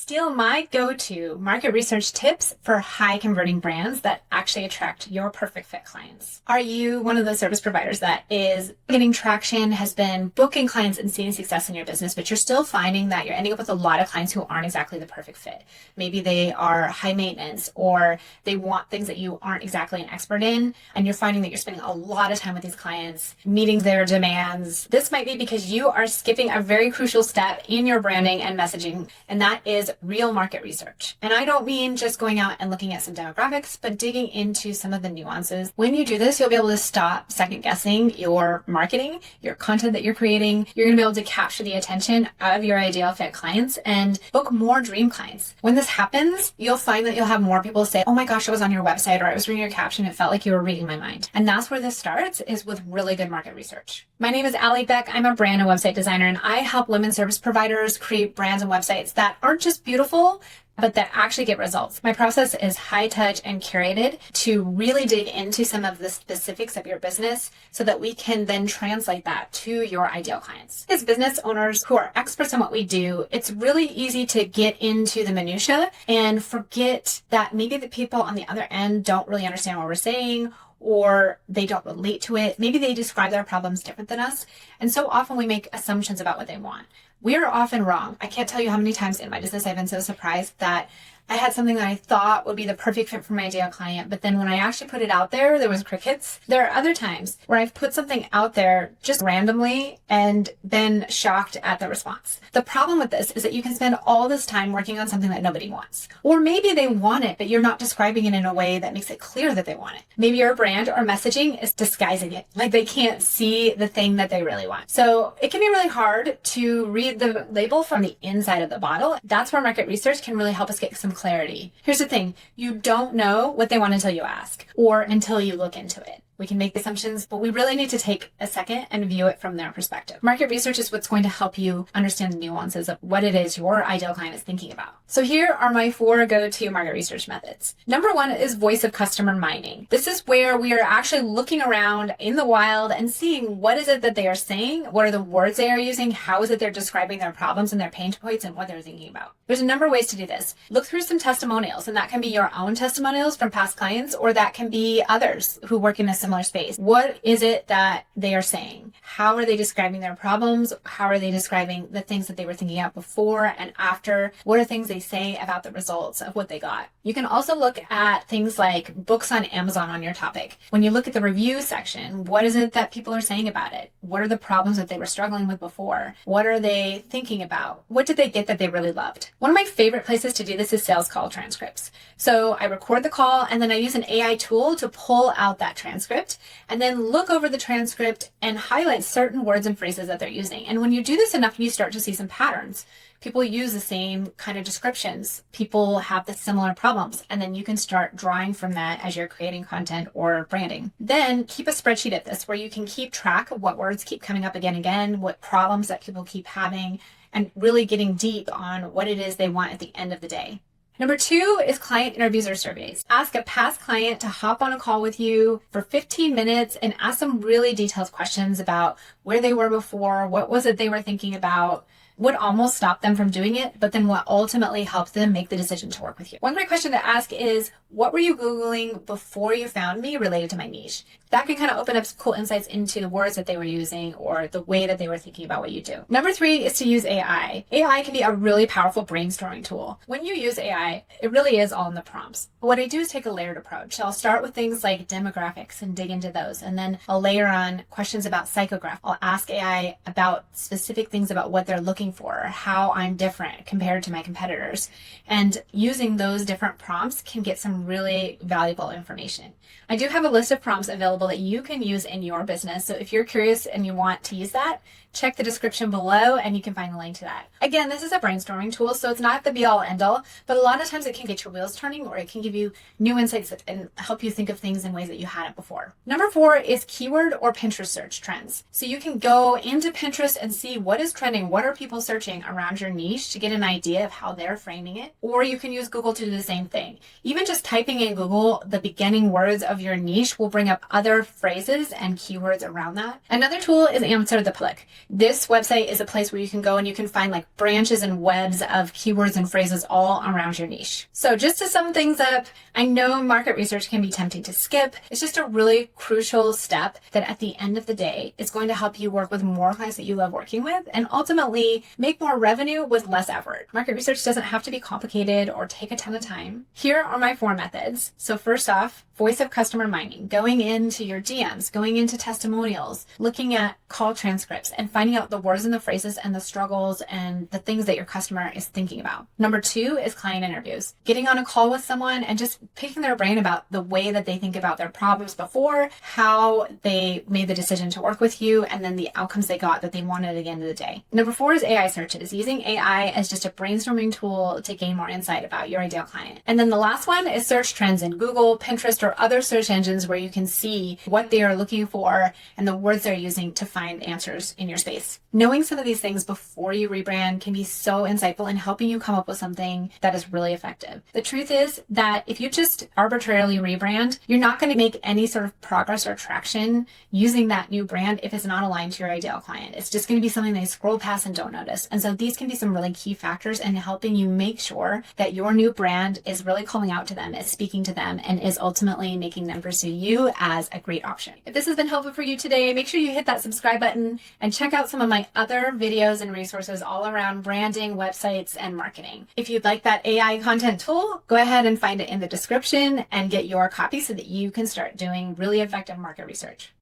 steal my go-to market research tips for high converting brands that actually attract your perfect fit clients. Are you one of those service providers that is getting traction, has been booking clients and seeing success in your business, but you're still finding that you're ending up with a lot of clients who aren't exactly the perfect fit? Maybe they are high maintenance, or they want things that you aren't exactly an expert in, and you're finding that you're spending a lot of time with these clients, meeting their demands. This might be because you are skipping a very crucial step in your branding and messaging, and that is real market research. And I don't mean just going out and looking at some demographics, but digging into some of the nuances. When you do this, you'll be able to stop second guessing your marketing, your content that you're creating. You're going to be able to capture the attention of your ideal fit clients and book more dream clients. When this happens, you'll find that you'll have more people say, oh my gosh, I was on your website, or I was reading your caption. It felt like you were reading my mind. And that's where this starts, is with really good market research. My name is Alli Beck. I'm a brand and website designer, and I help women service providers create brands and websites that aren't just beautiful, but that actually get results. My process is high touch and curated to really dig into some of the specifics of your business so that we can then translate that to your ideal clients. As business owners who are experts in what we do, it's really easy to get into the minutia and forget that maybe the people on the other end don't really understand what we're saying, or they don't relate to it. Maybe they describe their problems different than us. And so often we make assumptions about what they want. We are often wrong. I can't tell you how many times in my business I've been so surprised that I had something that I thought would be the perfect fit for my ideal client, but then when I actually put it out there was crickets. There are other times where I've put something out there just randomly and been shocked at the response. The problem with this is that you can spend all this time working on something that nobody wants. Or maybe they want it, but you're not describing it in a way that makes it clear that they want it. Maybe your brand or messaging is disguising it. Like they can't see the thing that they really want. So it can be really hard to read the label from the inside of the bottle. That's where market research can really help us get some clarity. Here's the thing. You don't know what they want until you ask or until you look into it. We can make assumptions, but we really need to take a second and view it from their perspective. Market research is what's going to help you understand the nuances of what it is your ideal client is thinking about. So here are my 4 go-to market research methods. Number 1 is voice of customer mining. This is where we are actually looking around in the wild and seeing what is it that they are saying, what are the words they are using, how is it they're describing their problems and their pain points and what they're thinking about. There's a number of ways to do this. Look through some testimonials, and that can be your own testimonials from past clients, or that can be others who work in a similar space. What is it that they are saying? How are they describing their problems? How are they describing the things that they were thinking about before and after? What are things they say about the results of what they got? You can also look at things like books on Amazon on your topic. When you look at the review section, what is it that people are saying about it? What are the problems that they were struggling with before? What are they thinking about? What did they get that they really loved? One of my favorite places to do this is sales call transcripts. So I record the call and then I use an AI tool to pull out that transcript and then look over the transcript and highlight certain words and phrases that they're using. And when you do this enough, you start to see some patterns. People use the same kind of descriptions. People have the similar problems. And then you can start drawing from that as you're creating content or branding. Then keep a spreadsheet of this where you can keep track of what words keep coming up again and again, what problems that people keep having, and really getting deep on what it is they want at the end of the day. Number 2 is client interviews or surveys. Ask a past client to hop on a call with you for 15 minutes and ask some really detailed questions about where they were before, what was it they were thinking about, would almost stop them from doing it, but then what ultimately helped them make the decision to work with you. One great question to ask is, what were you Googling before you found me related to my niche? That can kind of open up some cool insights into the words that they were using or the way that they were thinking about what you do. Number 3 is to use AI. AI can be a really powerful brainstorming tool. When you use AI, it really is all in the prompts. But what I do is take a layered approach. So I'll start with things like demographics and dig into those. And then I'll layer on questions about psychograph. I'll ask AI about specific things about what they're looking for, how I'm different compared to my competitors. And using those different prompts can get some really valuable information. I do have a list of prompts available that you can use in your business. So if you're curious and you want to use that, check the description below and you can find the link to that. Again, this is a brainstorming tool, so it's not the be all end all, but a lot of times it can get your wheels turning, or it can give you new insights and help you think of things in ways that you hadn't before. Number 4 is keyword or Pinterest search trends. So you can go into Pinterest and see what is trending, what are people searching around your niche to get an idea of how they're framing it, or you can use Google to do the same thing. Even just typing in Google the beginning words of your niche will bring up other phrases and keywords around that. Another tool is Answer the Public. This website is a place where you can go and you can find like branches and webs of keywords and phrases all around your niche. So just to sum things up, I know market research can be tempting to skip. It's just a really crucial step that at the end of the day is going to help you work with more clients that you love working with and ultimately make more revenue with less effort. Market research doesn't have to be complicated or take a ton of time. Here are my 4 methods. So first off, voice of customer mining, going into your DMs, going into testimonials, looking at call transcripts and finding out the words and the phrases and the struggles and the things that your customer is thinking about. Number 2 is client interviews, getting on a call with someone and just picking their brain about the way that they think about their problems before, how they made the decision to work with you, and then the outcomes they got that they wanted at the end of the day. Number 4 is AI searches, using AI as just a brainstorming tool to gain more insight about your ideal client. And then the last one is search trends in Google, Pinterest, or other search engines where you can see what they are looking for and the words they're using to find answers in your space. Knowing some of these things before you rebrand can be so insightful in helping you come up with something that is really effective. The truth is that if you just arbitrarily rebrand, you're not going to make any sort of progress or traction using that new brand if it's not aligned to your ideal client. It's just going to be something they scroll past and don't notice. And so these can be some really key factors in helping you make sure that your new brand is really calling out to them, is speaking to them, and is ultimately making them pursue you as a great option. If this has been helpful for you today, make sure you hit that subscribe button and check out some of my other videos and resources all around branding, websites, and marketing. If you'd like that AI content tool, go ahead and find it in the description and get your copy so that you can start doing really effective market research.